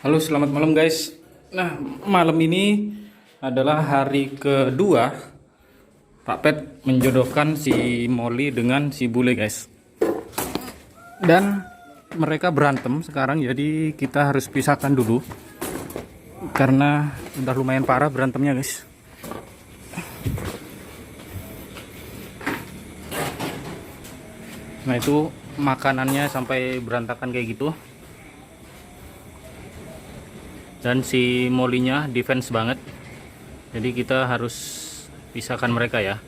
Halo, selamat malam guys. Nah, malam ini adalah hari kedua Pak Pet menjodohkan si Molly dengan si Bule guys. Dan mereka berantem sekarang, jadi kita harus pisahkan dulu karena udah lumayan parah berantemnya guys. Nah, itu makanannya sampai berantakan kayak gitu. Dan si Molly-nya defense banget, jadi kita harus pisahkan mereka ya.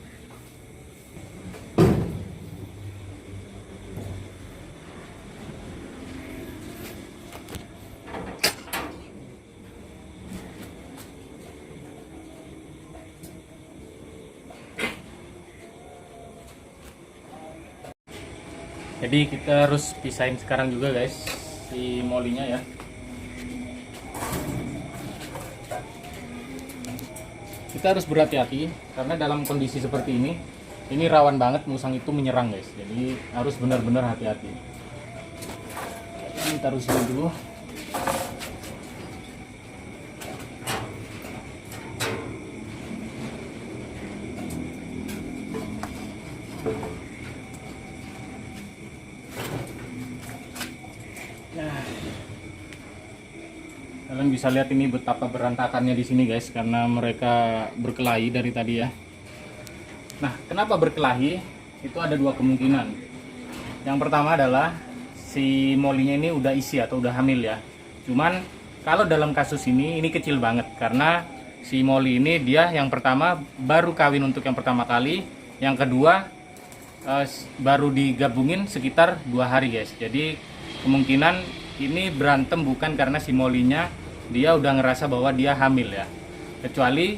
Jadi kita harus pisahin sekarang juga guys si Molly-nya ya. Kita harus berhati-hati karena dalam kondisi seperti ini rawan banget musang itu menyerang guys. Jadi harus benar-benar hati-hati. Ini taruh sini dulu. Nah, kalian bisa lihat ini betapa berantakannya di sini guys, karena mereka berkelahi dari tadi ya. Nah, kenapa berkelahi? Itu ada dua kemungkinan. Yang pertama adalah si Molly-nya ini udah isi atau udah hamil ya. Cuman kalau dalam kasus ini kecil banget karena si Molly ini dia yang pertama baru kawin untuk yang pertama kali, yang kedua baru digabungin sekitar 2 hari guys. Jadi kemungkinan ini berantem bukan karena si Molly-nya dia udah ngerasa bahwa dia hamil ya. Kecuali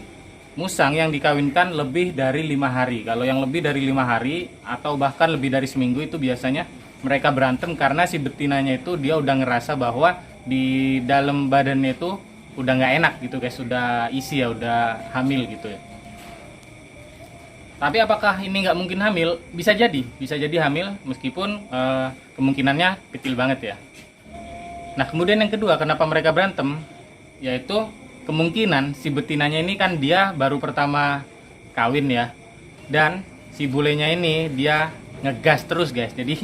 musang yang dikawinkan lebih dari 5 hari. Kalau yang lebih dari 5 hari atau bahkan lebih dari seminggu itu biasanya mereka berantem karena si betinanya itu dia udah ngerasa bahwa di dalam badannya itu udah nggak enak gitu guys, udah isi ya, udah hamil gitu ya. Tapi apakah ini nggak mungkin hamil? Bisa jadi hamil meskipun kemungkinannya kecil banget ya. Nah, kemudian yang kedua, kenapa mereka berantem? Yaitu kemungkinan si betinanya ini kan dia baru pertama kawin ya. Dan si bulenya ini dia ngegas terus guys. Jadi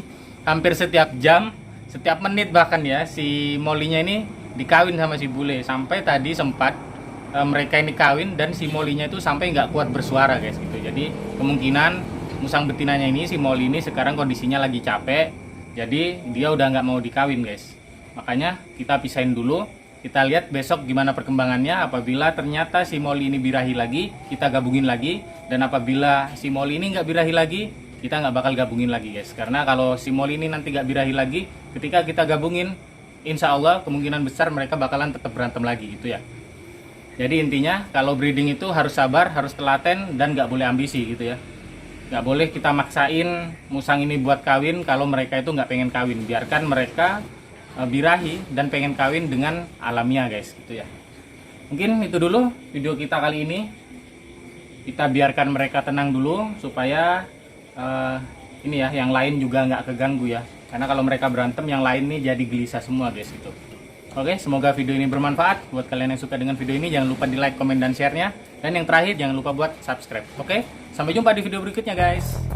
hampir setiap jam, setiap menit bahkan ya, si Molly-nya ini dikawin sama si bule. Sampai tadi sempat mereka ini kawin dan si Molly-nya itu sampai nggak kuat bersuara guys gitu. Jadi kemungkinan musang betinanya ini, si Molly ini sekarang kondisinya lagi capek. Jadi dia udah nggak mau dikawin guys. Makanya kita pisahin dulu. Kita lihat besok gimana perkembangannya. Apabila ternyata si Molly ini birahi lagi, kita gabungin lagi. Dan apabila si Molly ini nggak birahi lagi, kita nggak bakal gabungin lagi guys. Karena kalau si Molly ini nanti nggak birahi lagi, ketika kita gabungin, insya Allah kemungkinan besar mereka bakalan tetap berantem lagi gitu ya. Jadi intinya kalau breeding itu harus sabar, harus telaten, dan nggak boleh ambisi gitu ya. Nggak boleh kita maksain musang ini buat kawin kalau mereka itu nggak pengen kawin. Biarkan mereka birahi dan pengen kawin dengan alamiah guys gitu ya. Mungkin itu dulu video kita kali ini. Kita biarkan mereka tenang dulu supaya ini ya, yang lain juga nggak keganggu ya. Karena kalau mereka berantem yang lain nih jadi gelisah semua guys gitu. Oke, semoga video ini bermanfaat buat kalian yang suka dengan video ini. Jangan lupa di like, komen, dan share-nya. Dan yang terakhir jangan lupa buat subscribe. Oke, sampai jumpa di video berikutnya guys.